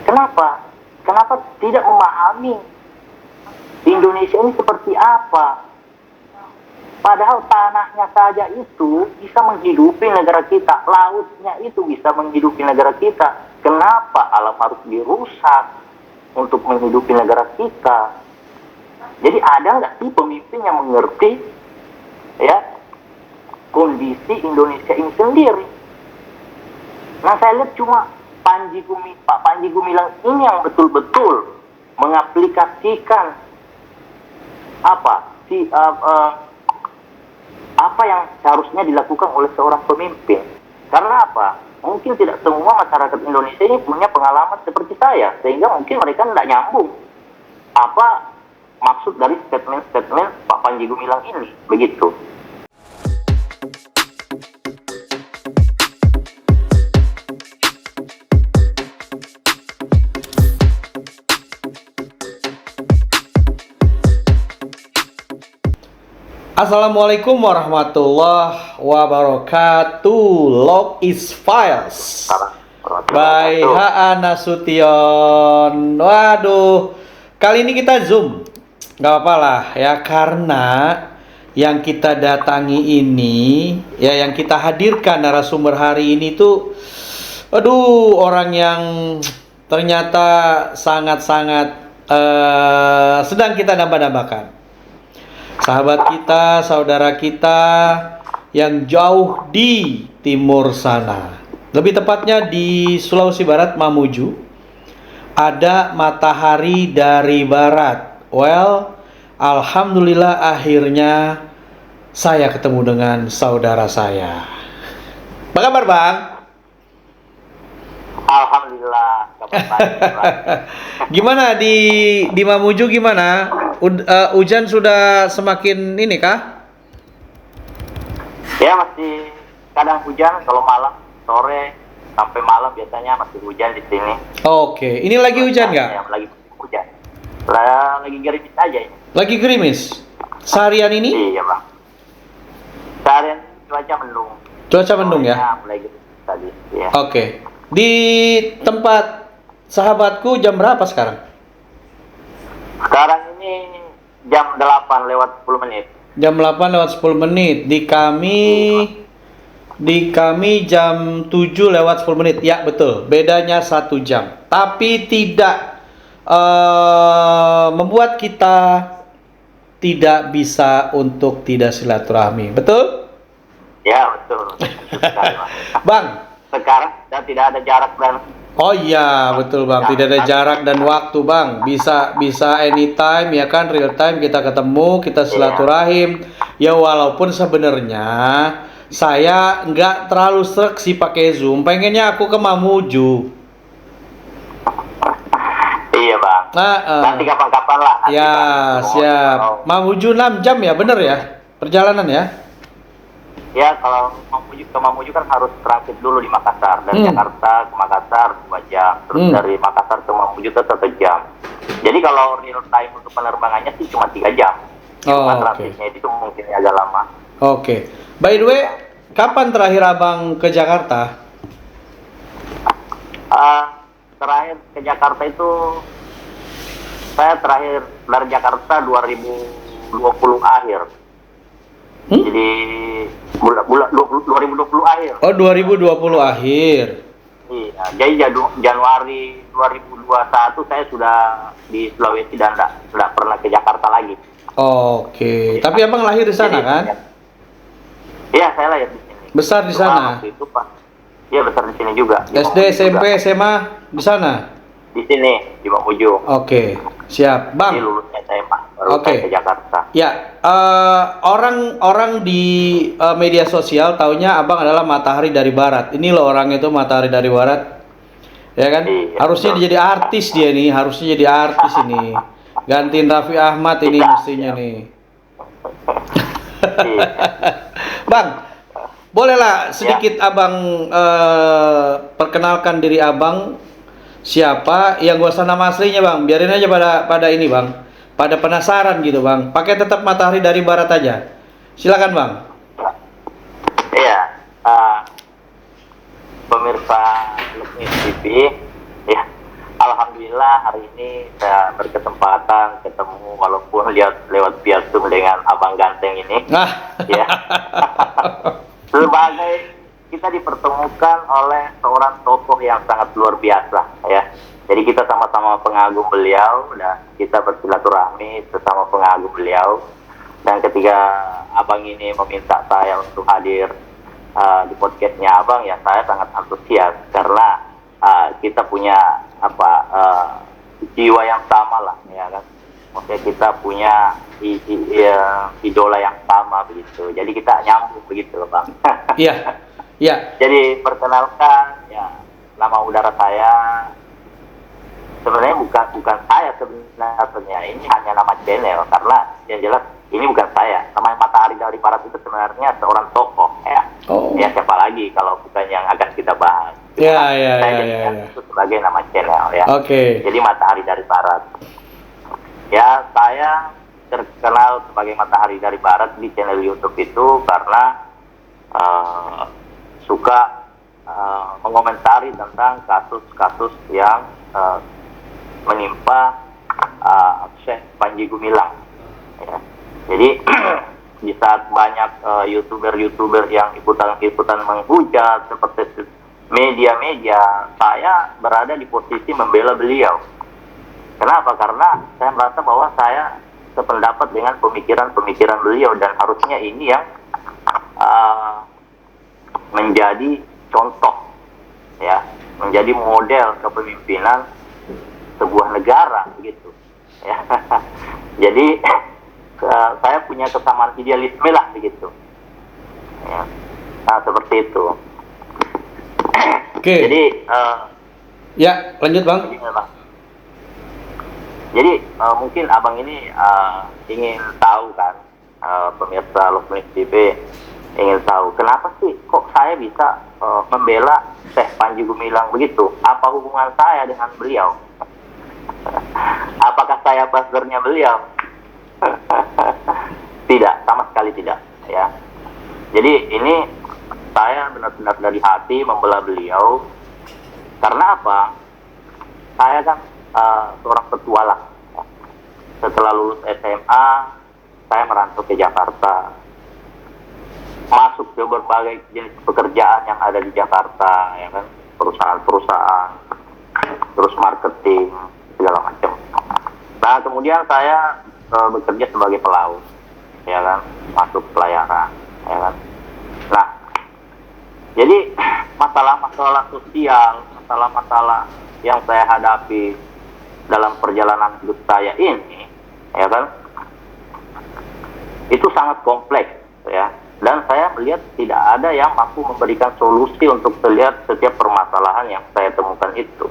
Kenapa? Kenapa tidak memahami Indonesia ini seperti apa? Padahal tanahnya saja itu bisa menghidupi negara kita, lautnya itu bisa menghidupi negara kita. Kenapa alam harus dirusak untuk menghidupi negara kita? Jadi ada nggak sih pemimpin yang mengerti ya kondisi Indonesia ini sendiri? Nah, saya lihat cuma Pak Panji Gumilang ini yang betul-betul mengaplikasikan apa yang seharusnya dilakukan oleh seorang pemimpin. Karena apa? Mungkin tidak semua masyarakat Indonesia ini punya pengalaman seperti saya, sehingga mungkin mereka tidak nyambung apa maksud dari statement-statement Pak Panji Gumilang ini, begitu. Assalamualaikum warahmatullahi wabarakatuh. Log is Files by H.A. Nasution. Waduh, kali ini kita Zoom. Gak apa-apa lah ya, karena yang kita datangi ini, ya yang kita hadirkan narasumber hari ini tuh, aduh, orang yang ternyata sangat-sangat sedang kita nambah-nambahkan. Sahabat kita, saudara kita yang jauh di timur sana. Lebih tepatnya di Sulawesi Barat, Mamuju. Ada matahari dari barat. Well, alhamdulillah akhirnya saya ketemu dengan saudara saya. Apa kabar, Bang? Alhamdulillah, kabar baik. Gimana di Mamuju gimana? Hujan sudah semakin ini kah? Ya, masih kadang hujan kalau malam, sore sampai malam biasanya masih hujan di sini. Oke, ini lagi hujan nggak? Ya, lagi hujan. Lagi gerimis aja ini. Lagi gerimis. Seharian ini? Iya, Bang. Seharian cuaca mendung. Cuaca mendung ya? Mulai gerimis tadi. Ya. Oke. Di tempat sahabatku jam berapa sekarang? Sekarang ini jam 8 lewat 10 menit. Jam 8 lewat 10 menit. Di kami jam 7 lewat 10 menit. Ya, betul. Bedanya 1 jam. Tapi tidak membuat kita tidak bisa untuk tidak silaturahmi. Betul? Ya, betul. Bang, sekarang tidak ada jarak dan oh iya, betul Bang. Tidak ada jarak dan waktu Bang. Bisa anytime ya kan, real time kita ketemu, kita silaturahim. Ya walaupun sebenarnya saya nggak terlalu srek sih pakai Zoom. Pengennya aku ke Mamuju. Iya Bang. Nanti kapan-kapan lah. Ya siap. Mamuju 6 jam ya, bener ya perjalanan ya? Ya, kalau ke Mamuju kan harus transit dulu di Makassar. Dari Jakarta ke Makassar 2 jam. Terus dari Makassar ke Mamuju tetap 1 jam. Jadi kalau real time untuk penerbangannya sih cuma 3 jam. Cuma transitnya itu mungkin agak lama. Oke. By the way, kapan terakhir Abang ke Jakarta? Terakhir ke Jakarta itu, saya terakhir dari Jakarta 2020 akhir. Jadi bulan 2020 akhir. Oh, 2020 akhir. Iya, jadi Januari 2021 saya sudah di Sulawesi dan tidak pernah ke Jakarta lagi. Oke. Tapi Abang lahir di sana kan? Iya, saya lahir di sini. Besar di sana. Waktu itu Pak. Iya, besar di sini juga. SD, SMP, SMA di sana. Di sini di Mamuju. Oke, siap, Bang. Ini lulusnya SMA. Baru saya ke Jakarta. Ya, orang di media sosial taunya Abang adalah matahari dari barat. Ini loh orang itu matahari dari barat. Ya kan? Iya, harusnya betul. dia jadi artis dia nih, harusnya jadi artis ini. Gantiin Raffi Ahmad ini mestinya nih. Iya. Bang, bolehlah sedikit Abang perkenalkan diri Abang siapa? Yang gak usah nama aslinya Bang, biarin aja pada ini Bang. Pada penasaran gitu Bang, pakai tetap matahari dari barat aja. Silakan Bang. Iya, pemirsa Lukmis TV, ya, alhamdulillah hari ini saya berkesempatan ketemu walaupun lewat via Zoom dengan abang ganteng ini. Ya. Sebagai kita dipertemukan oleh seorang tokoh yang sangat luar biasa ya. Jadi kita sama-sama pengagum beliau dan kita bersilaturahmi sesama pengagum beliau. Dan ketika abang ini meminta saya untuk hadir di podcastnya abang, ya saya sangat antusias karena kita punya jiwa yang sama lah, ya kan. Maksudnya kita punya idola yang sama begitu. Jadi kita nyambung begitu loh, Bang. Iya. Iya. Jadi perkenalkan, ya nama udara saya sebenarnya bukan saya sebenarnya, ini hanya nama channel karena yang jelas ini bukan saya. Namanya Matahari dari Barat itu sebenarnya seorang tokoh ya. Oh. Ya siapa lagi kalau bukan yang akan kita bahas. Ya. Itu sebagai nama channel ya. Oke. Jadi Matahari dari Barat. Ya saya terkenal sebagai Matahari dari Barat di channel YouTube itu karena suka mengomentari tentang kasus-kasus yang menimpa Syekh Panji Gumilang. Ya. Jadi di saat banyak youtuber yang ikutan menghujat seperti media-media, saya berada di posisi membela beliau. Kenapa? Karena saya merasa bahwa saya sependapat dengan pemikiran beliau dan harusnya ini yang menjadi contoh, ya, menjadi model kepemimpinan sebuah negara, begitu. Ya. Jadi saya punya kesamaan idealisme lah, begitu. Ya. Nah, seperti itu. Oke. Jadi ya, lanjut Bang. Jadi mungkin abang ini ingin tahu kan, pemirsa Lokmanis TV ingin tahu kenapa sih kok saya bisa membela Syekh Panji Gumilang begitu? Apa hubungan saya dengan beliau? Apakah saya buzzernya beliau? Tidak, sama sekali tidak ya. Jadi ini saya benar-benar dari hati membela beliau. Karena apa? Saya kan seorang petualang. Setelah lulus SMA, saya merantau ke Jakarta, masuk ke berbagai jenis pekerjaan yang ada di Jakarta, ya kan, perusahaan-perusahaan, terus marketing, segala macam. Nah, kemudian saya bekerja sebagai pelaut, ya kan, masuk pelayaran, ya kan. Nah, jadi masalah-masalah sosial, masalah-masalah yang saya hadapi dalam perjalanan hidup saya ini, ya kan, itu sangat kompleks, ya. Dan saya melihat tidak ada yang mampu memberikan solusi untuk setiap permasalahan yang saya temukan itu.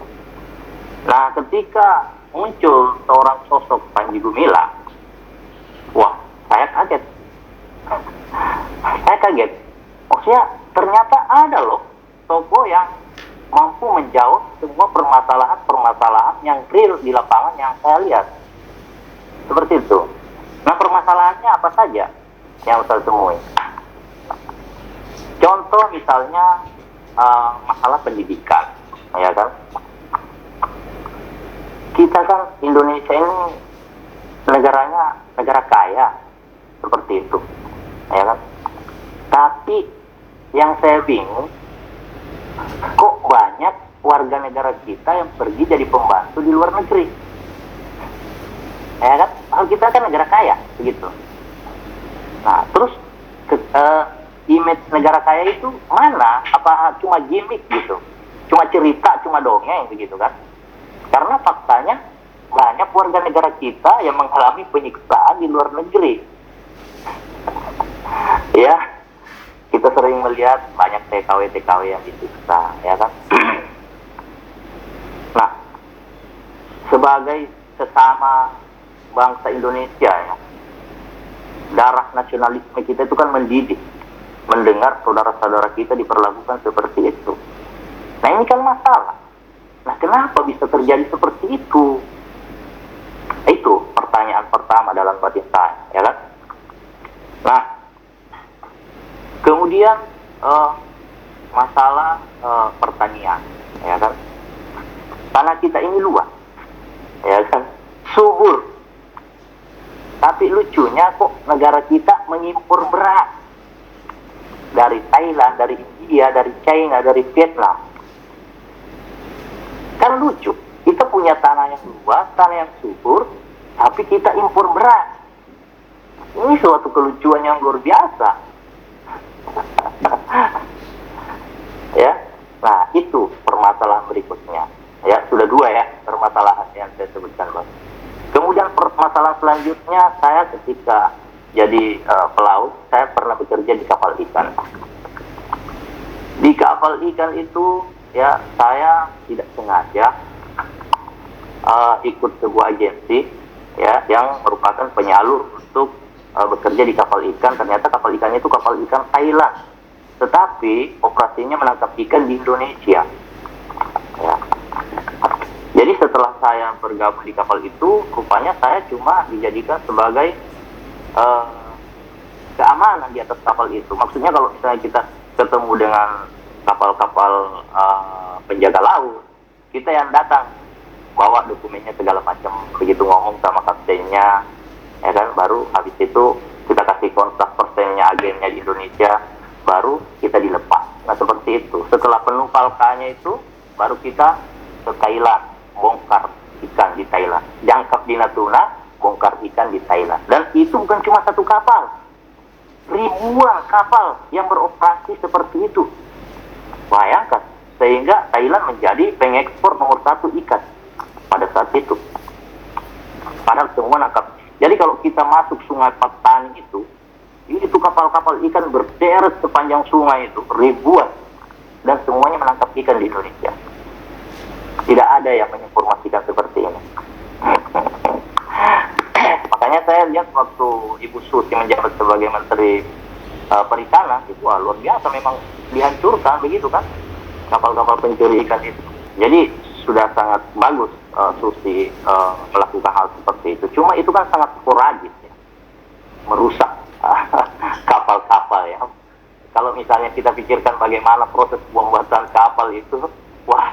Nah, ketika muncul seorang sosok Panji Gumilang, wah, saya kaget. Saya kaget. Maksudnya ternyata ada loh tokoh yang mampu menjawab semua permasalahan yang real di lapangan yang saya lihat. Seperti itu. Nah, permasalahannya apa saja yang saya temui? Contoh misalnya masalah pendidikan, ya kan? Kita kan Indonesia ini negara kaya, seperti itu, ya kan? Tapi yang saya bingung, kok banyak warga negara kita yang pergi jadi pembantu di luar negeri, ya kan? Kita kan negara kaya, begitu. Nah, terus image negara kaya itu mana? Apa cuma gimmick gitu? Cuma cerita, cuma dongeng begitu kan? Karena faktanya banyak warga negara kita yang mengalami penyiksaan di luar negeri. Ya, kita sering melihat banyak TKW yang disiksa, ya kan? Nah, sebagai sesama bangsa Indonesia, ya, darah nasionalisme kita itu kan mendidih mendengar saudara-saudara kita diperlakukan seperti itu. Nah, ini kan masalah. Nah, kenapa bisa terjadi seperti itu? Itu pertanyaan pertama dalam batin saya, ya kan? Nah, kemudian masalah pertanian, ya kan? Tanah kita ini luas, ya kan, subur. Tapi lucunya kok negara kita mengimpor beras dari Thailand, dari India, dari China, dari Vietnam. Kan lucu, kita punya tanah yang luas, tanah yang subur, tapi kita impor beras. Ini suatu kelucuan yang luar biasa. Ya, nah itu permasalahan berikutnya. Ya, sudah dua ya permasalahan yang saya sebutkan, Bang. Kemudian permasalahan selanjutnya, saya ketika jadi pelaut, saya pernah bekerja di kapal ikan. Di kapal ikan itu, ya saya tidak sengaja ikut sebuah agensi, ya, yang merupakan penyalur untuk bekerja di kapal ikan. Ternyata kapal ikannya itu kapal ikan Thailand, tetapi operasinya menangkap ikan di Indonesia. Ya. Jadi setelah saya bergabung di kapal itu, rupanya saya cuma dijadikan sebagai keamanan di atas kapal itu. Maksudnya kalau misalnya kita ketemu dengan kapal-kapal penjaga laut, kita yang datang bawa dokumennya segala macam, begitu ngomong sama kaptennya, ya kan, baru habis itu kita kasih kontak persennya agennya di Indonesia, baru kita dilepas. Nah seperti itu. Setelah penuh falkanya itu, baru kita ke Thailand, bongkar ikan di Thailand, jangkap di Natuna, bongkar ikan di Thailand. Dan itu bukan cuma satu kapal, ribuan kapal yang beroperasi seperti itu. Bayangkan, sehingga Thailand menjadi pengekspor nomor satu ikan pada saat itu. Padahal semua nangkap. Jadi kalau kita masuk sungai Patani itu kapal-kapal ikan berderet sepanjang sungai itu, ribuan. Dan semuanya menangkap ikan di Indonesia. Tidak ada yang menginformasikan seperti ini. Makanya saya lihat waktu Ibu Susi menjabat sebagai Menteri Perikanan, itu luar biasa, memang dihancurkan begitu kan kapal-kapal pencuri ikan itu. Jadi sudah sangat bagus Susi melakukan hal seperti itu. Cuma itu kan sangat sporadis ya, merusak kapal-kapal ya. Kalau misalnya kita pikirkan bagaimana proses pembuatan kapal itu, wah,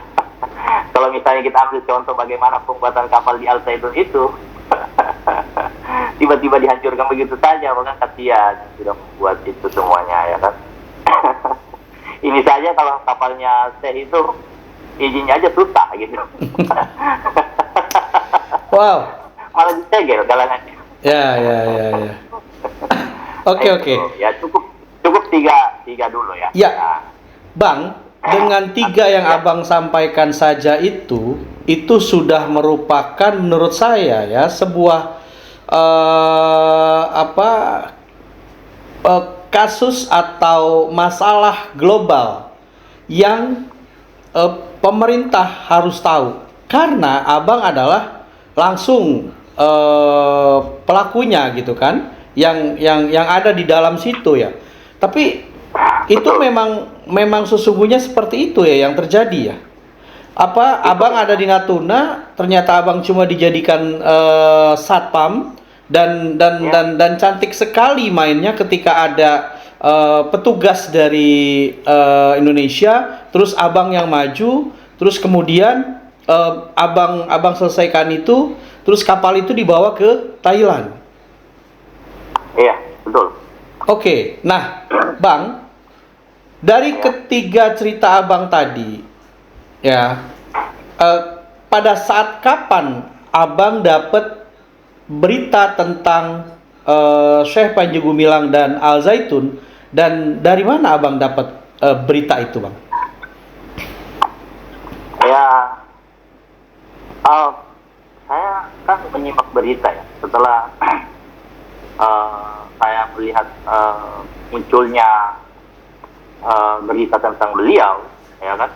kalau misalnya kita ambil contoh bagaimana pembuatan kapal di Al Saidun itu, tiba-tiba dihancurkan begitu saja, maka kasihan sudah membuat itu semuanya ya kan. Ini saja kalau kapalnya Syekh itu izinnya aja susah gitu. Wow. Malah disegel galangannya. Ya. Oke. Ya cukup tiga dulu ya. Ya, Bang, dengan tiga yang Abang sampaikan saja itu sudah merupakan menurut saya ya sebuah kasus atau masalah global yang pemerintah harus tahu, karena Abang adalah langsung pelakunya gitu kan, yang ada di dalam situ ya. Tapi itu memang sesungguhnya seperti itu ya yang terjadi ya. Abang ada di Natuna, ternyata Abang cuma dijadikan satpam dan cantik sekali mainnya ketika ada petugas dari Indonesia, terus Abang yang maju, terus kemudian Abang selesaikan itu, terus kapal itu dibawa ke Thailand. Iya, betul. Oke, nah, Bang, dari ketiga cerita Abang tadi, ya, pada saat kapan Abang dapat berita tentang Syekh Panji Gumilang dan Al Zaitun, dan dari mana Abang dapat berita itu, Bang? Ya, saya kan menyimak berita ya setelah saya melihat munculnya berita tentang beliau, ya kan.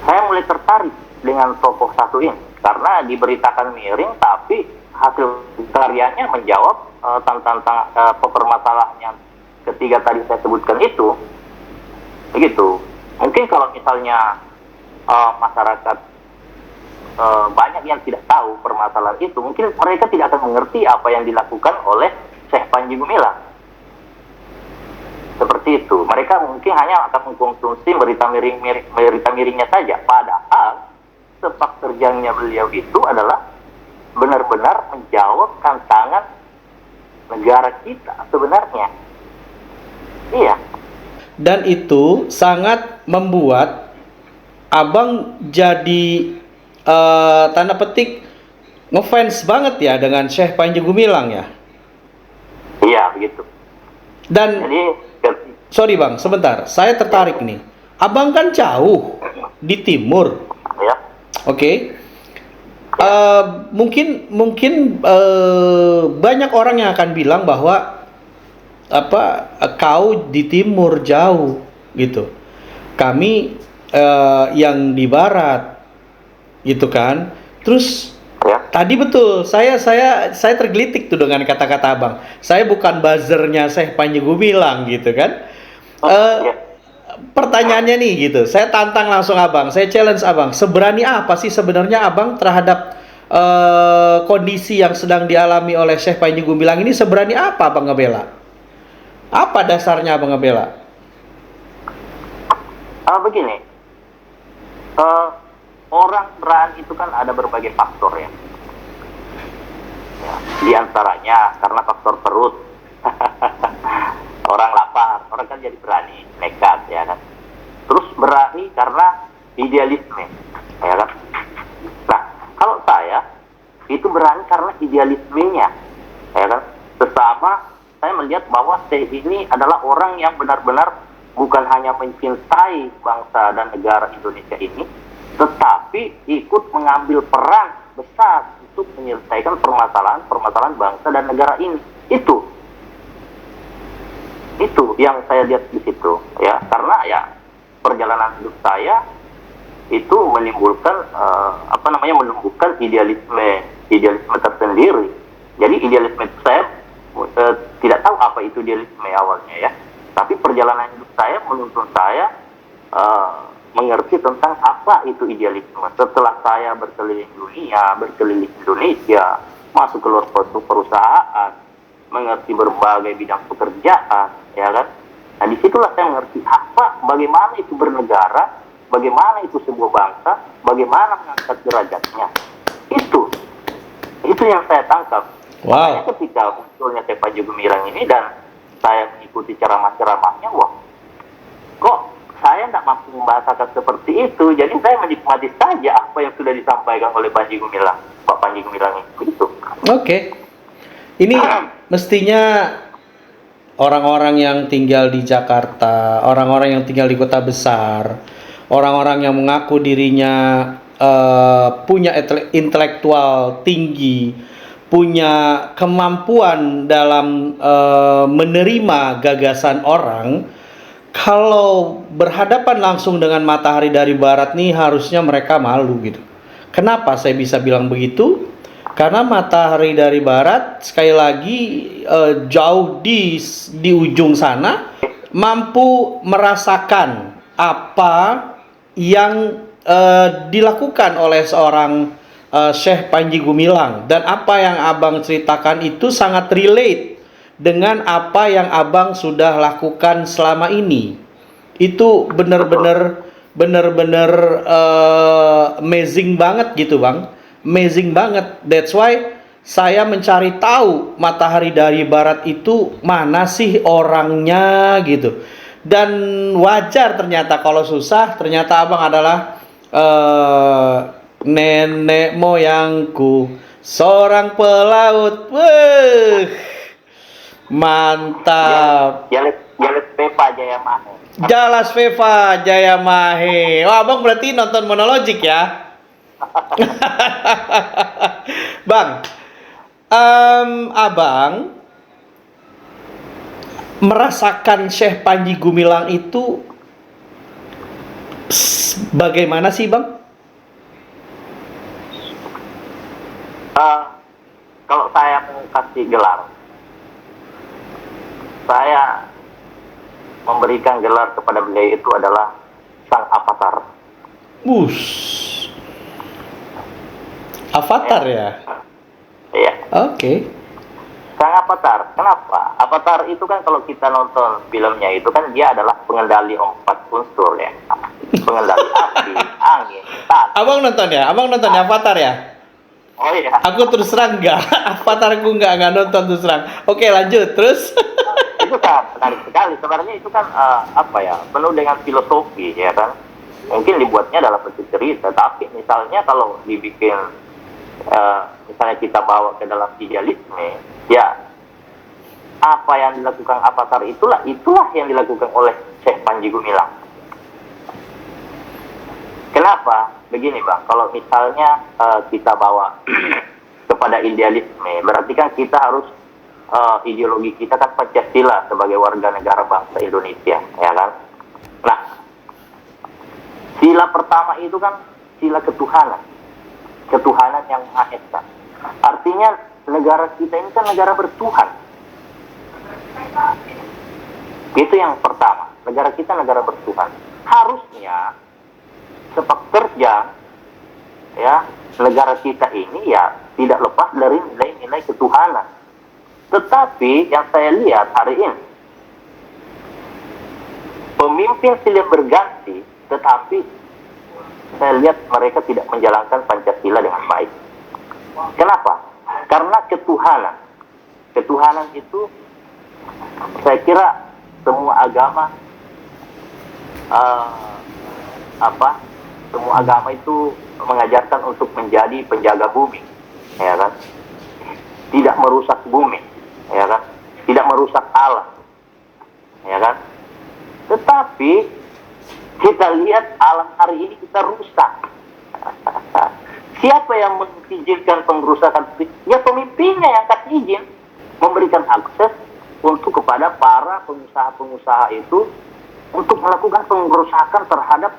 Saya mulai tertarik dengan tokoh satu ini karena diberitakan miring, tapi hasil karyanya menjawab tentang permasalahan yang ketiga tadi saya sebutkan itu. Begitu. Mungkin kalau misalnya masyarakat banyak yang tidak tahu permasalahan itu, mungkin mereka tidak akan mengerti apa yang dilakukan oleh Syekh Panji Gumilang. Seperti itu. Mereka mungkin hanya akan mengkonsumsi berita miringnya saja. Padahal sepak terjangnya beliau itu adalah benar-benar menjawab tantangan negara kita sebenarnya. Iya. Dan itu sangat membuat abang jadi tanda petik ngefans banget ya dengan Syekh Panji Gumilang ya. Iya, begitu. Dan Jadi, sorry bang, sebentar, saya tertarik nih. Abang kan jauh di timur, ya, oke? Mungkin banyak orang yang akan bilang bahwa kau di timur jauh gitu. Kami yang di barat, gitu kan? Terus ya, tadi betul, saya tergelitik tuh dengan kata-kata abang. Saya bukan buzzernya Syekh Panji Gumilang gitu kan? ya. Pertanyaannya nih gitu, saya tantang langsung abang, saya challenge abang, seberani apa sih sebenarnya abang terhadap kondisi yang sedang dialami oleh Syekh Panji Gumilang ini, seberani apa abang ngebela? Apa dasarnya abang ngebela? Begini, orang berani itu kan ada berbagai faktor ya. Ya, di antaranya karena faktor perut. Orang lapar, orang kan jadi berani, nekat ya kan. Terus berani karena idealisme, ya kan. Nah, kalau saya itu berani karena idealismenya, ya kan. Sesama saya melihat bahwa saya ini adalah orang yang benar-benar bukan hanya mencintai bangsa dan negara Indonesia ini, tetapi ikut mengambil peran besar untuk menyelesaikan permasalahan bangsa dan negara ini. Itu yang saya lihat di situ ya, karena ya perjalanan hidup saya itu menimbulkan menumbuhkan idealisme tersendiri. Jadi idealisme itu saya tidak tahu apa itu idealisme awalnya ya, tapi perjalanan hidup saya menuntun saya mengerti tentang apa itu idealisme. Setelah saya berkeliling dunia, berkeliling Indonesia, masuk ke luar perusahaan, mengerti berbagai bidang pekerjaan, ya kan? Nah, disitulah saya mengerti bagaimana itu bernegara, bagaimana itu sebuah bangsa, bagaimana mengangkat derajatnya. Itu yang saya tangkap. Wow. Makanya ketika munculnya Syekh Panji Gumilang ini dan saya mengikuti ceramah-ceramahnya, wah, kok saya tidak mampu membahasakan seperti itu. Jadi saya menikmati saja apa yang sudah disampaikan oleh Panji Gumilang, Pak Panji Gumilang itu. Oke. Ini mestinya orang-orang yang tinggal di Jakarta, orang-orang yang tinggal di kota besar, orang-orang yang mengaku dirinya punya intelektual tinggi, punya kemampuan dalam menerima gagasan orang, kalau berhadapan langsung dengan matahari dari barat nih harusnya mereka malu gitu. Kenapa saya bisa bilang begitu? Karena matahari dari barat sekali lagi jauh di ujung sana mampu merasakan apa yang dilakukan oleh seorang Syekh Panji Gumilang, dan apa yang abang ceritakan itu sangat relate dengan apa yang abang sudah lakukan selama ini. Itu benar-benar amazing banget gitu bang. Amazing banget. That's why saya mencari tahu matahari dari barat itu mana sih orangnya gitu. Dan wajar ternyata kalau susah, ternyata abang adalah nenek moyangku seorang pelaut. Wuh, mantap. Jalet Pepa Jaya Mahe. Jalas Veva Jaya Mahe. Oh, abang berarti nonton Monologic ya? Bang, abang merasakan Syekh Panji Gumilang itu bagaimana sih bang? Kalau saya mau kasih gelar, saya memberikan gelar kepada beliau itu adalah sang avatar. Avatar ya? Iya. Oke. Sang avatar. Kenapa? Avatar itu kan kalau kita nonton filmnya itu kan dia adalah pengendali 4 unsur ya. pengendali api, angin, tanah. Abang nonton ya Avatar ya? Oh iya. Aku terus terang enggak, Avatarku enggak nonton terus terang. Oke, lanjut terus. Itu kan menarik sekali. Sebenarnya itu kan apa ya, penuh dengan filosofi ya kan. Mungkin dibuatnya dalam bentuk cerita, tapi misalnya kalau dibikin misalnya kita bawa ke dalam idealisme, ya apa yang dilakukan Avatar itulah yang dilakukan oleh Syekh Panji Gumilang. Kenapa? Begini Bang, kalau misalnya kita bawa kepada idealisme, berarti kan kita harus ideologi kita kan Pancasila sebagai warga negara bangsa Indonesia, ya kan? Nah, sila pertama itu kan sila ketuhanan yang Maha Esa. Artinya negara kita ini kan negara bertuhan. Itu yang pertama, negara kita negara bertuhan. Harusnya sepak terjang ya negara kita ini ya tidak lepas dari nilai-nilai ketuhanan. Tetapi yang saya lihat hari ini pemimpin silih berganti, tetapi saya lihat mereka tidak menjalankan Pancasila dengan baik. Kenapa? Karena ketuhanan itu saya kira semua agama semua agama itu mengajarkan untuk menjadi penjaga bumi, ya kan? Tidak merusak bumi, ya kan? Tidak merusak alam, ya kan? Tetapi kita lihat alam hari ini kita rusak. Siapa yang mengizinkan pengerusakan? Ya pemimpinnya yang kasih izin, memberikan akses untuk kepada para pengusaha-pengusaha itu untuk melakukan pengerusakan terhadap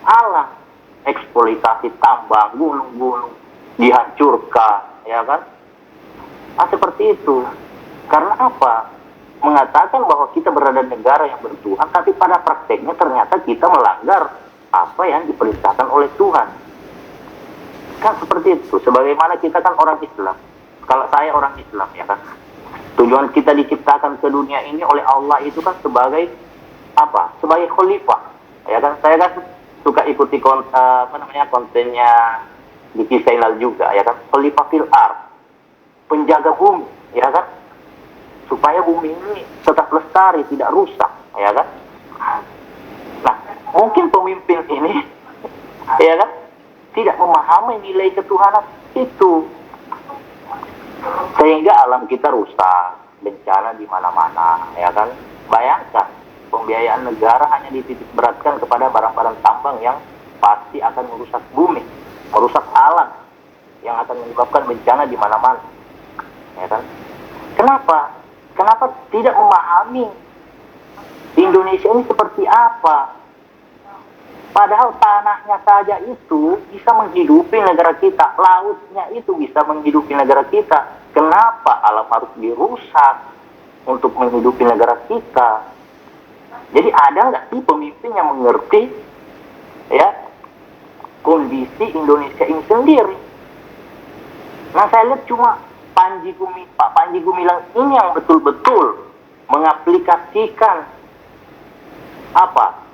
alam, eksploitasi tambang, gunung-gunung dihancurkan, ya kan? Seperti itu. Karena apa? Mengatakan bahwa kita berada di negara yang bertuhan, tapi pada prakteknya ternyata kita melanggar apa yang diperintahkan oleh Tuhan. Kan seperti itu. Sebagaimana kita kan orang Islam. Kalau saya orang Islam, ya kan? Tujuan kita diciptakan ke dunia ini oleh Allah itu kan sebagai apa? Sebagai khalifah, ya kan? Saya kan suka ikuti kontennya Diki Zainal juga, ya kan? Khalifah fil ard, penjaga bumi, ya kan? Supaya bumi ini tetap lestari, tidak rusak, ya kan? Nah, mungkin pemimpin ini, ya kan, tidak memahami nilai ketuhanan itu, sehingga alam kita rusak, bencana di mana-mana, ya kan? Bayangkan, pembiayaan negara hanya dititik beratkan kepada barang-barang tambang yang pasti akan merusak bumi, merusak alam, yang akan menyebabkan bencana di mana-mana, ya kan? Kenapa tidak memahami Indonesia ini seperti apa? Padahal tanahnya saja itu bisa menghidupi negara kita, lautnya itu bisa menghidupi negara kita. Kenapa alam harus dirusak untuk menghidupi negara kita? Jadi ada nggak sih pemimpin yang mengerti ya kondisi Indonesia ini sendiri? Nah, saya lihat cuma Pak Panji Gumilang ini yang betul-betul mengaplikasikan apa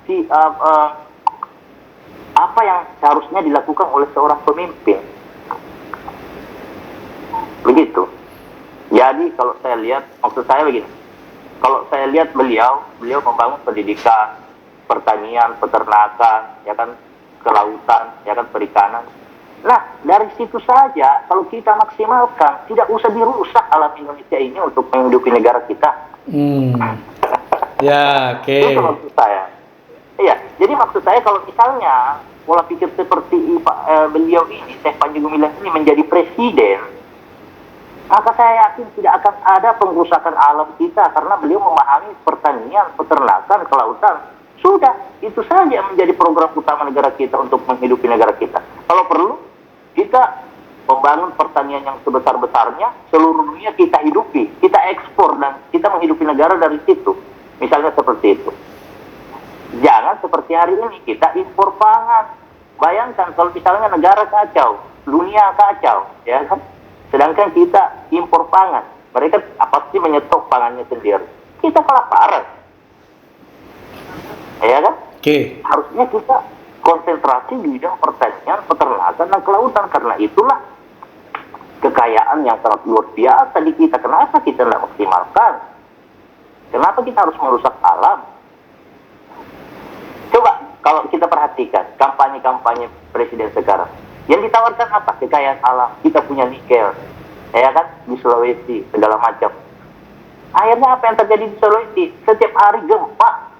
yang seharusnya dilakukan oleh seorang pemimpin. Begitu. Jadi kalau saya lihat, maksud saya begini, kalau saya lihat beliau membangun pendidikan, pertanian, peternakan, ya kan, kelautan, ya kan, perikanan. Nah, dari situ saja kalau kita maksimalkan, tidak usah dirusak alam Indonesia ini untuk menghidupi negara kita. Ya, oke. Itu maksud saya. Iya, jadi maksud saya kalau misalnya pola pikir seperti beliau ini, Syekh Panji Gumilang ini menjadi presiden, maka saya yakin tidak akan ada pengrusakan alam kita karena beliau memahami pertanian, peternakan, kelautan. Sudah, itu saja menjadi program utama negara kita untuk menghidupi negara kita. Kalau perlu, kita membangun pertanian yang sebesar-besarnya, seluruh dunia kita hidupi, kita ekspor dan kita menghidupi negara dari situ. Misalnya seperti itu. Jangan seperti hari ini kita impor pangan. Bayangkan kalau misalnya negara kacau, dunia kacau, ya kan? Sedangkan kita impor pangan, mereka pasti menyetok pangannya sendiri. Kita kelaparan, ya kan? Oke. Harusnya kita konsentrasi di bidang pertanian, peternakan, dan kelautan. Karena itulah kekayaan yang sangat luar biasa di kita. Kenapa kita tidak maksimalkan? Kenapa kita harus merusak alam? Coba kalau kita perhatikan kampanye-kampanye presiden sekarang, yang ditawarkan apa? Kekayaan alam. Kita punya nikel, ya kan, di Sulawesi, segala macam. Akhirnya apa yang terjadi di Sulawesi? Setiap hari gempa,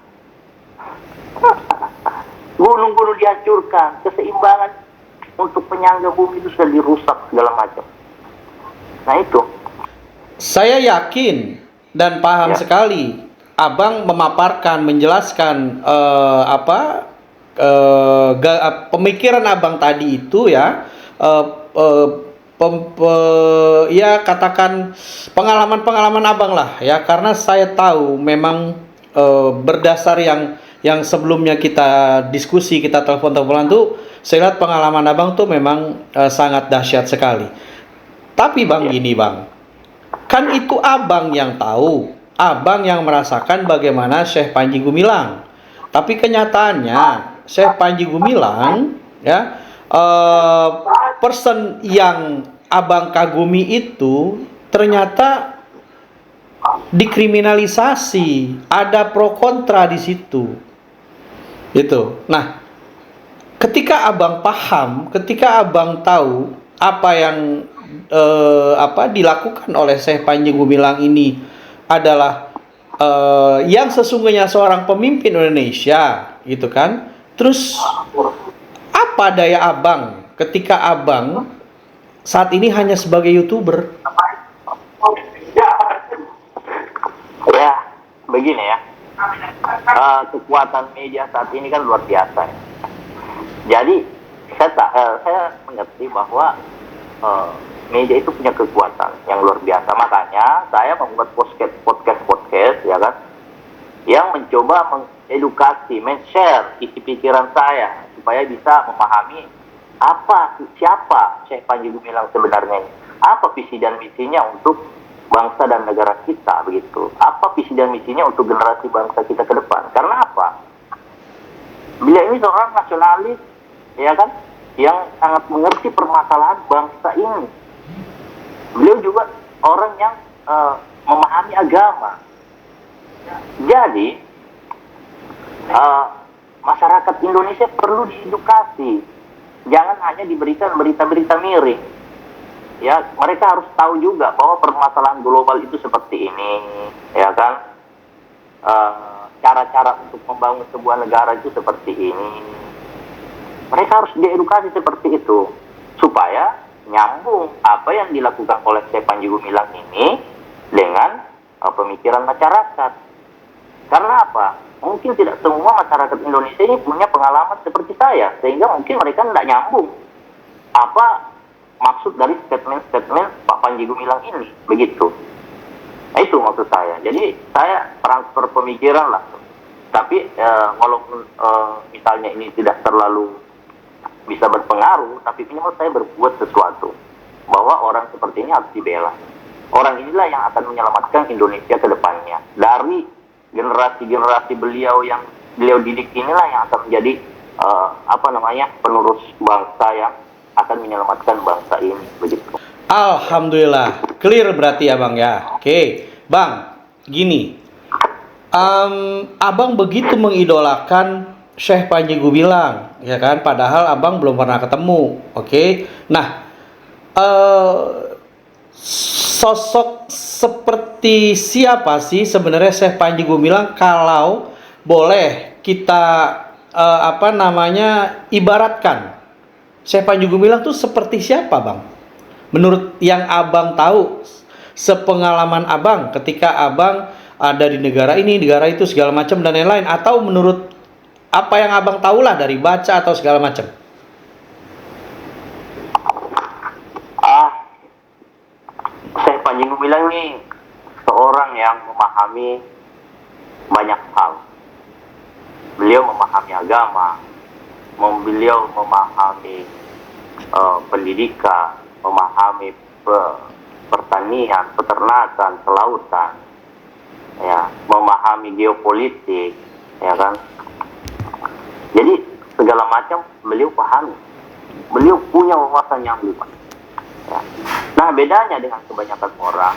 gunung-gunung dihancurkan, keseimbangan untuk penyangga bumi itu sudah dirusak segala macam. Nah itu. Saya yakin dan paham sekali Abang memaparkan, menjelaskan pemikiran Abang tadi itu ya, ya katakan pengalaman-pengalaman Abang lah ya, karena saya tahu memang berdasar yang sebelumnya kita diskusi, kita telepon-teleponan tuh, saya lihat pengalaman Abang tuh memang sangat dahsyat sekali. Tapi Bang, gini Bang, kan itu Abang yang tahu, Abang yang merasakan bagaimana Syekh Panji Gumilang. Tapi kenyataannya Syekh Panji Gumilang ya, person yang Abang kagumi itu ternyata dikriminalisasi, ada pro kontra di situ. Itu. Nah, ketika Abang paham, ketika Abang tahu apa yang dilakukan oleh Syekh Panji Gumilang ini adalah yang sesungguhnya seorang pemimpin Indonesia, gitu kan? Terus apa daya Abang ketika Abang saat ini hanya sebagai YouTuber? Ya, begini ya. Kekuatan media saat ini kan luar biasa. Jadi saya mengerti bahwa media itu punya kekuatan yang luar biasa. Makanya saya membuat podcast ya kan, yang mencoba mengedukasi, men-share isi pikiran saya supaya bisa memahami siapa Syekh Panji Gumilang sebenarnya ini. Apa visi dan misinya untuk bangsa dan negara kita, begitu. Apa visi dan misinya untuk generasi bangsa kita ke depan. Karena apa? Beliau ini seorang nasionalis, ya kan, yang sangat mengerti permasalahan bangsa ini. Beliau juga orang yang memahami agama. Jadi masyarakat Indonesia perlu diedukasi. Jangan hanya diberikan berita-berita miring. Ya, mereka harus tahu juga bahwa permasalahan global itu seperti ini, ya kan? Cara-cara untuk membangun sebuah negara itu seperti ini. Mereka harus diedukasi seperti itu supaya nyambung apa yang dilakukan oleh Syekh Panji Gumilang ini dengan pemikiran masyarakat. Karena apa? Mungkin tidak semua masyarakat Indonesia ini punya pengalaman seperti saya, sehingga mungkin mereka tidak nyambung apa maksud dari statement Pak Panji Gumilang ini, begitu. Nah, itu maksud saya. Jadi saya transfer pemikiran lah. Tapi walaupun misalnya ini tidak terlalu bisa berpengaruh, tapi minimal saya berbuat sesuatu bahwa orang seperti ini harus dibela. Orang inilah yang akan menyelamatkan Indonesia ke depannya. Dari generasi-generasi beliau yang beliau didik inilah yang akan menjadi penerus bangsa yang akan menyelamatkan bangsa ini, begitu. Alhamdulillah, clear berarti ya Bang ya. Oke, Bang, gini, Abang begitu mengidolakan Syekh Panji Gumilang, ya kan? Padahal Abang belum pernah ketemu, oke? Nah, sosok seperti siapa sih sebenarnya Syekh Panji Gumilang, kalau boleh kita ibaratkan? Syekh Panji Gumilang tuh seperti siapa, Bang? Menurut yang Abang tahu, sepengalaman Abang ketika Abang ada di negara ini, negara itu, segala macam dan lain-lain, atau menurut apa yang Abang tahulah dari baca atau segala macam? Syekh Panji Gumilang ini seorang yang memahami banyak hal. Beliau memahami agama, beliau memahami pendidikan, memahami pertanian, peternakan, kelautan, ya, memahami geopolitik, ya kan. Jadi segala macam beliau pahami. Beliau punya wawasan yang luas. Ya. Nah, bedanya dengan kebanyakan orang,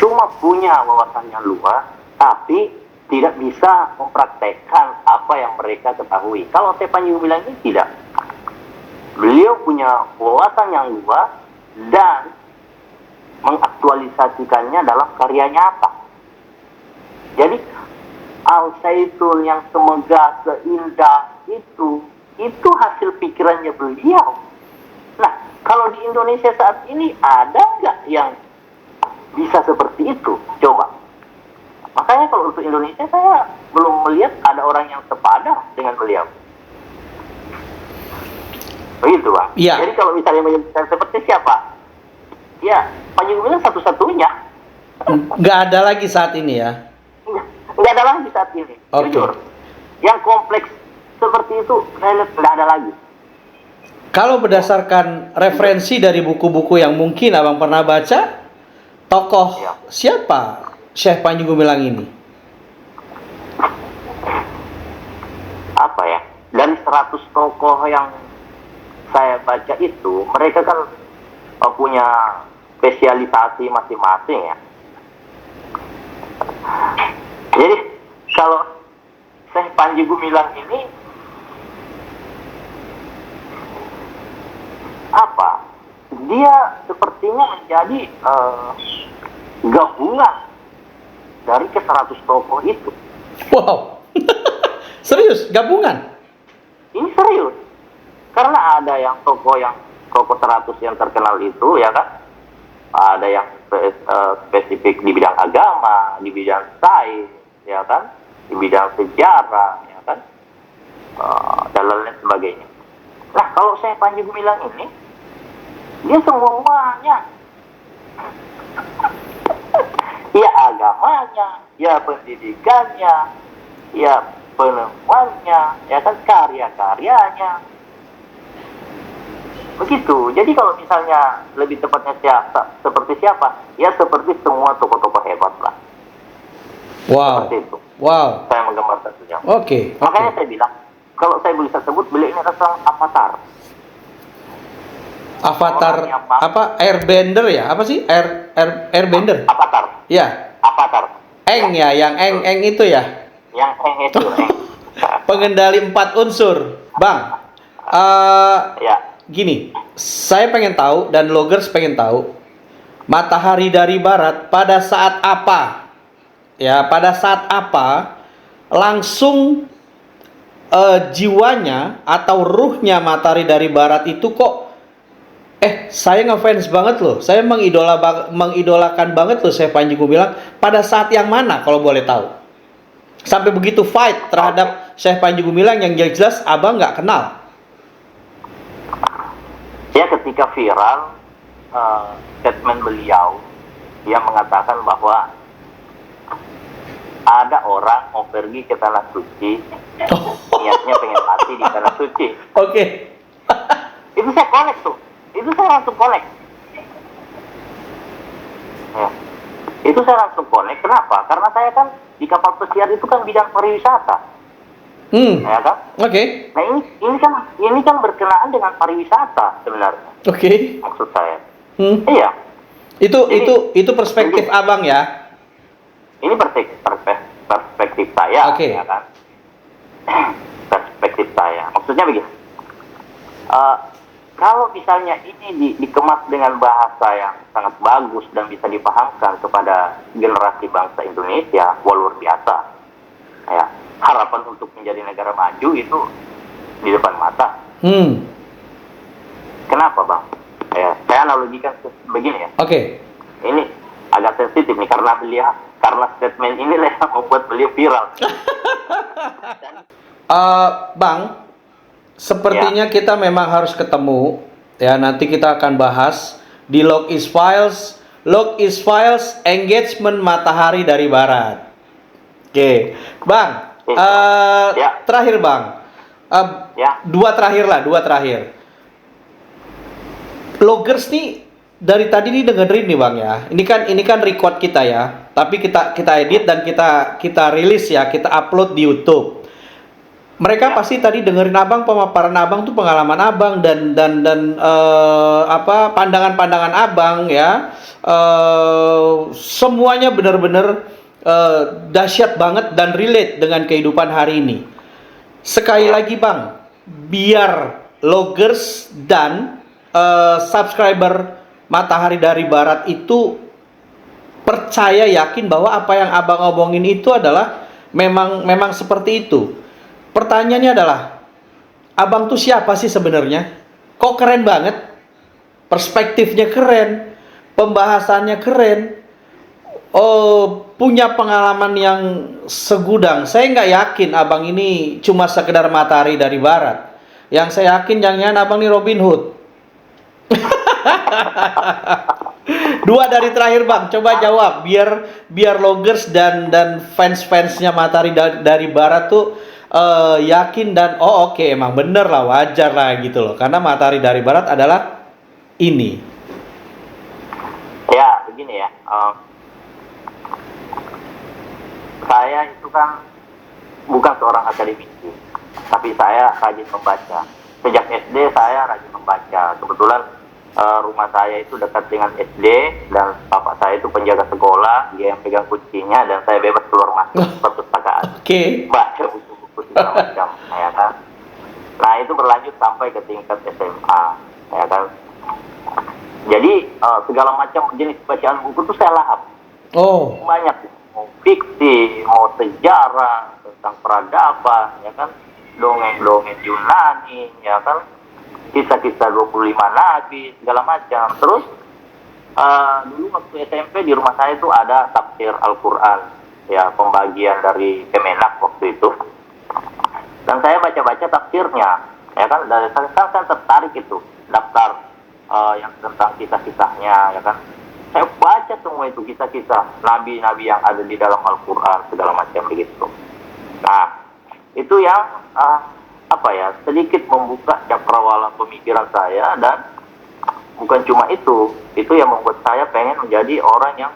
cuma punya wawasan yang luas, tapi tidak bisa mempraktekkan apa yang mereka ketahui. Kalau Syekh Panji Gumilang ini tidak. Beliau punya wawasan yang luas dan mengaktualisasikannya dalam karya nyata. Jadi Al-Zaitun yang semegah, seindah itu hasil pikirannya beliau. Nah, kalau di Indonesia saat ini ada nggak yang bisa seperti itu? Coba. Makanya kalau untuk Indonesia saya belum melihat ada orang yang sepadan dengan beliau. Begitu, Bang. Iya. Jadi kalau misalnya menyebutkan seperti siapa? Ya, Panji Gumilang satu-satunya. Nggak ada lagi saat ini ya. Nggak ada lagi saat ini. Oke. Jujur. Yang kompleks seperti itu saya lihat nggak ada lagi. Kalau berdasarkan referensi dari buku-buku yang mungkin abang pernah baca, tokoh Iya. siapa Syekh Panji Gumilang ini? Apa ya? Dari 100 tokoh yang saya baca itu, mereka kan punya spesialisasi masing-masing ya. Jadi kalau Syekh Panji Gumilang ini apa? Dia sepertinya menjadi gabungan dari ke-100 tokoh itu. Wow. Serius, gabungan? Ini serius. Karena ada yang tokoh 100 yang terkenal itu ya kan. Ada yang spesifik di bidang agama, di bidang sains, ya kan, di bidang sejarah, ya kan, dan lain sebagainya. Nah, kalau saya Panji Gumilang ini, dia semuanya, ya agamanya, ya pendidikannya, ya penemuannya, ya kan karya-karyanya. Begitu. Jadi kalau misalnya lebih tepatnya seperti siapa? Ya seperti semua tokoh-tokoh hebat lah. Wow. Seperti itu. Wow. Saya menggambarkan beliau. Oke. Makanya saya bilang, kalau saya boleh sebut, beliau ini adalah seorang avatar. Avatar Orang yang mampu- apa? Airbender ya? Apa sih? Airbender. Avatar. Ya. Avatar. Eng ya, yang eng itu ya. Yang itu. Pengendali 4 unsur. Bang. Ya. Gini, saya pengen tahu dan loggers pengen tahu matahari dari barat pada saat apa? Ya, pada saat apa langsung jiwanya atau ruhnya matahari dari barat itu kok saya ngefans banget loh. Saya mengidolakan banget loh saya Panji Gumilang pada saat yang mana kalau boleh tahu? Sampai begitu fight terhadap Syekh Panji Gumilang yang jelas abang nggak kenal. Ya, ketika viral statement beliau, dia mengatakan bahwa ada orang mau pergi ke tanah suci, niatnya pengen mati di tanah suci. Oke. Itu saya connect tuh. Itu saya langsung connect. Ya. Itu saya langsung connect. Kenapa? Karena saya kan di kapal pesiar itu kan bidang pariwisata. Ya kan? Oke. Nah ini kan berkenaan dengan pariwisata sebenarnya. Oke. Maksud saya. Iya. Jadi- Itu perspektif abang ya. Ini perspektif saya, Oke. ya kan? Perspektif saya. Maksudnya begini. Kalau misalnya ini dikemas dengan bahasa yang sangat bagus dan bisa dipahamkan kepada generasi bangsa Indonesia, wah luar biasa. Ya, harapan untuk menjadi negara maju itu di depan mata. Kenapa, Bang? Ya, saya analogikan begini ya. Oke. Ini agak sensitif nih karena statement ini yang membuat beliau viral. Bang, sepertinya kita memang harus ketemu. Ya, nanti kita akan bahas di Log is Files engagement matahari dari barat. Oke, Bang. Ya. Terakhir, Bang. Ya. Dua terakhir. Loggers nih dari tadi nih dengerin nih Bang ya. Ini kan record kita ya. Tapi kita edit dan kita rilis ya, kita upload di YouTube. mereka pasti tadi dengerin abang, pemaparan abang tuh pengalaman abang dan pandangan-pandangan abang ya. Semuanya benar-benar dahsyat banget dan relate dengan kehidupan hari ini. Sekali lagi bang, biar loggers dan subscriber Matahari dari Barat itu percaya yakin bahwa apa yang abang omongin itu adalah memang seperti itu. Pertanyaannya adalah, abang tuh siapa sih sebenarnya? Kok keren banget? Perspektifnya keren, pembahasannya keren, punya pengalaman yang segudang. Saya nggak yakin abang ini cuma sekedar Matahari dari Barat. Yang saya yakin jangan-jangan abang ini Robin Hood. Dua dari terakhir bang, coba jawab biar loggers dan fans-fansnya Matahari dari Barat tuh yakin dan oke, emang bener lah, wajar lah gitu loh, karena Matahari dari Barat adalah ini. Ya begini ya, saya itu kan bukan seorang akademisi, tapi saya rajin membaca. Sejak SD saya rajin membaca. Kebetulan rumah saya itu dekat dengan SD dan bapak saya itu penjaga sekolah, dia yang pegang kuncinya dan saya bebas keluar masuk perpustakaan. Baca buku-buku segala macam, ya kan. Nah itu berlanjut sampai ke tingkat SMA, ya kan. Jadi segala macam jenis bacaan buku itu saya lahap. Banyak, mau fiksi, mau sejarah tentang peradaban, ya kan, dongeng-dongeng Yunani, ya kan, kisah-kisah 25 nabi, segala macam. Terus dulu waktu SMP di rumah saya itu ada tafsir Al-Quran, ya, pembagian dari Kemenak waktu itu. Dan saya baca-baca tafsirnya, ya kan, dari saya tertarik itu daftar yang tentang kisah-kisahnya, ya kan. Saya baca semua itu kisah-kisah nabi-nabi yang ada di dalam Al-Quran, segala macam begitu. Nah, itu yang sedikit membuka cakrawala pemikiran saya, dan bukan cuma itu yang membuat saya pengen menjadi orang yang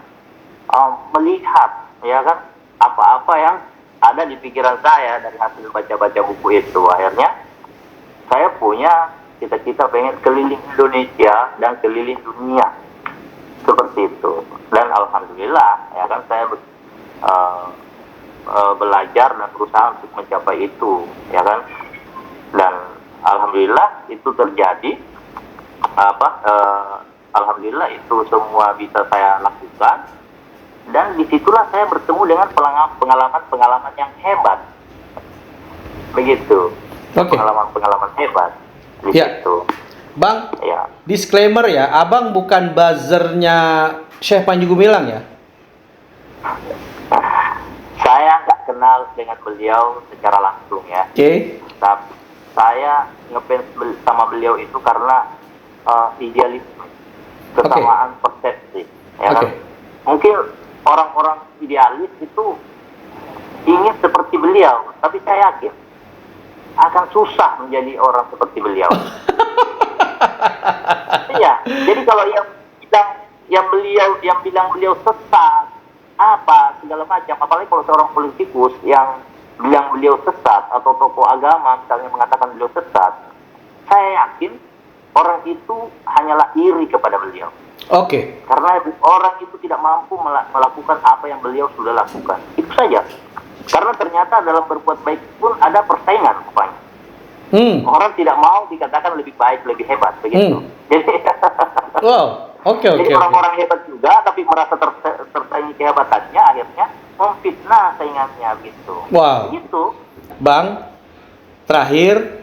melihat, ya kan, apa-apa yang ada di pikiran saya dari hasil baca-baca buku itu. Akhirnya saya punya cita-cita pengen keliling Indonesia dan keliling dunia seperti itu. Dan alhamdulillah, ya kan, saya belajar dan berusaha untuk mencapai itu, ya kan. Dan alhamdulillah itu terjadi. Alhamdulillah itu semua bisa saya lakukan, dan disitulah saya bertemu dengan pengalaman-pengalaman yang hebat, begitu. Pengalaman-pengalaman hebat di situ. Bang, ya. Disclaimer ya, abang bukan buzzernya Syekh Panji Gumilang ya? Saya nggak kenal dengan beliau secara langsung ya. Tapi saya ngefans sama beliau itu karena idealisme, kesamaan persepsi, ya kan? Mungkin orang-orang idealis itu ingin seperti beliau, tapi saya yakin akan susah menjadi orang seperti beliau. Iya, jadi kalau yang bilang beliau sesat, apa segala macam, apalagi kalau seorang politikus yang bilang beliau sesat, atau tokoh agama misalnya mengatakan beliau sesat, saya yakin orang itu hanyalah iri kepada beliau. Karena orang itu tidak mampu melakukan apa yang beliau sudah lakukan. Itu saja. Karena ternyata dalam berbuat baik pun ada persaingan rupanya. Orang tidak mau dikatakan lebih baik, lebih hebat, begitu. Jadi jadi orang-orang hebat juga, tapi merasa tersaingi kehebatannya, akhirnya memfitnah saingannya, gitu. Begitu. Bang, terakhir,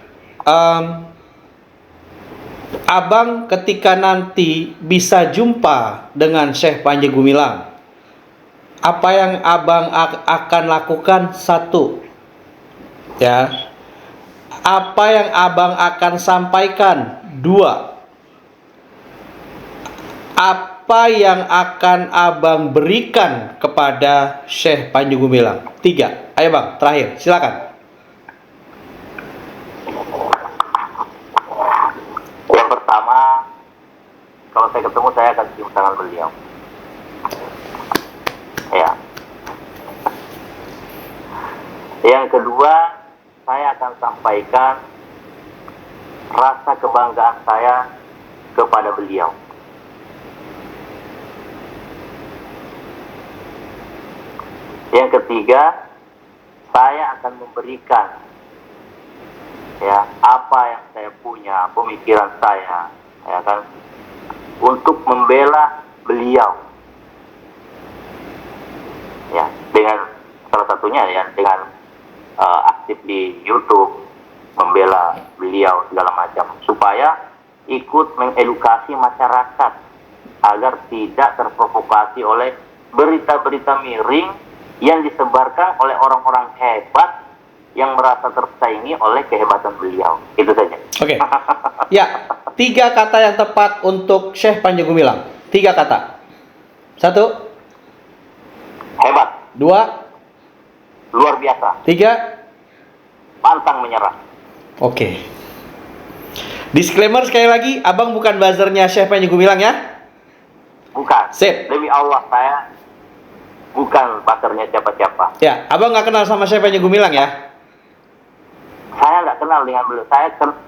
abang ketika nanti bisa jumpa dengan Syekh Panji Gumilang, apa yang abang akan lakukan? Satu, ya. Apa yang abang akan sampaikan? Dua, apa yang akan abang berikan kepada Syekh Panji Gumilang? Tiga. Ayo bang, terakhir, silakan. Yang pertama, kalau saya ketemu, saya akan cium tangan beliau. Ya. Yang kedua, saya akan sampaikan rasa kebanggaan saya kepada beliau. Yang ketiga, saya akan memberikan ya apa yang saya punya, pemikiran saya, ya kan, untuk membela beliau. Ya, dengan salah satunya ya dengan aktif di YouTube membela beliau segala macam, supaya ikut mengedukasi masyarakat agar tidak terprovokasi oleh berita-berita miring yang disebarkan oleh orang-orang hebat yang merasa tersaingi oleh kehebatan beliau. Itu saja. Oke. Ya, 3 kata yang tepat untuk Syekh Panji Gumilang. 3 kata. 1, Hebat, 2, luar biasa, 3. pantang menyerah. Oke. Disclaimer sekali lagi, Abang bukan buzzernya Syekh Panji Gumilang ya. Bukan. Sip. Demi Allah, saya bukan pasarnya siapa-siapa. Ya, Abang nggak kenal sama Syekh Panji Gumilang ya? Saya nggak kenal dengan beliau.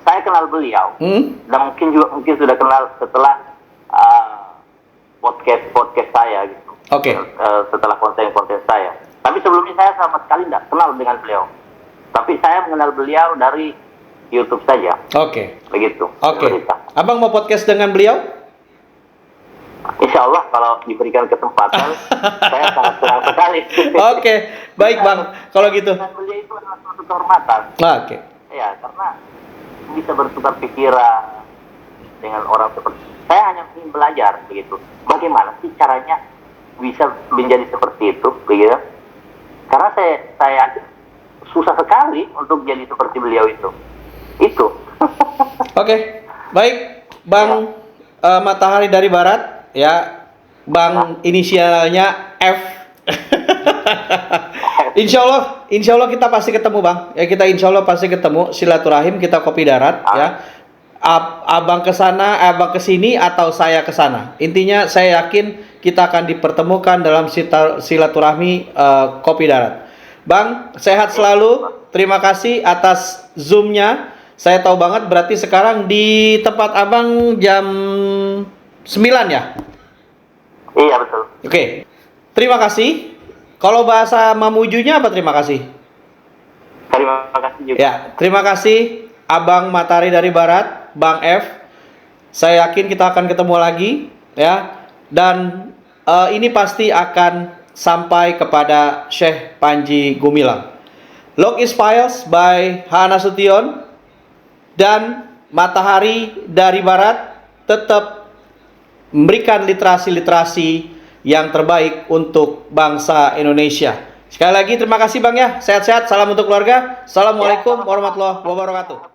Saya kenal beliau. Dan mungkin sudah kenal setelah podcast saya gitu. Oke. Setelah konten saya. Tapi sebelumnya saya sama sekali nggak kenal dengan beliau. Tapi saya mengenal beliau dari YouTube saja. Oke. Begitu. Oke. Berita. Abang mau podcast dengan beliau? Insya Allah kalau diberikan kesempatan, saya sangat senang sekali. Oke, baik Bang. Kalau gitu. Dan beliau itu adalah suatu kehormatan. Oke. Ya, karena bisa bertukar pikiran dengan orang seperti saya. Hanya ingin belajar begitu. Bagaimana sih caranya bisa menjadi seperti itu, begitu? Karena saya susah sekali untuk jadi seperti beliau itu. Itu. Oke. Baik, Bang Matahari dari Barat. Ya, Bang inisialnya F. Insya Allah kita pasti ketemu Bang. Ya kita insya Allah pasti ketemu, silaturahim, kita kopi darat ya. Abang kesana, abang kesini, atau saya kesana. Intinya saya yakin kita akan dipertemukan dalam silaturahmi kopi darat. Bang, sehat selalu. Terima kasih atas zoomnya. Saya tahu banget berarti sekarang di tempat abang jam 9 ya? Iya betul. Oke. Terima kasih. Kalau bahasa Mamujunya apa terima kasih? Terima kasih juga. Ya, terima kasih Abang Matahari dari Barat, Bang F. Saya yakin kita akan ketemu lagi ya. Dan ini pasti akan sampai kepada Syekh Panji Gumilang. Log is Files by Hana Sution dan Matahari dari Barat tetap memberikan literasi-literasi yang terbaik untuk bangsa Indonesia. Sekali lagi terima kasih Bang ya. Sehat-sehat. Salam untuk keluarga. Assalamualaikum warahmatullahi wabarakatuh.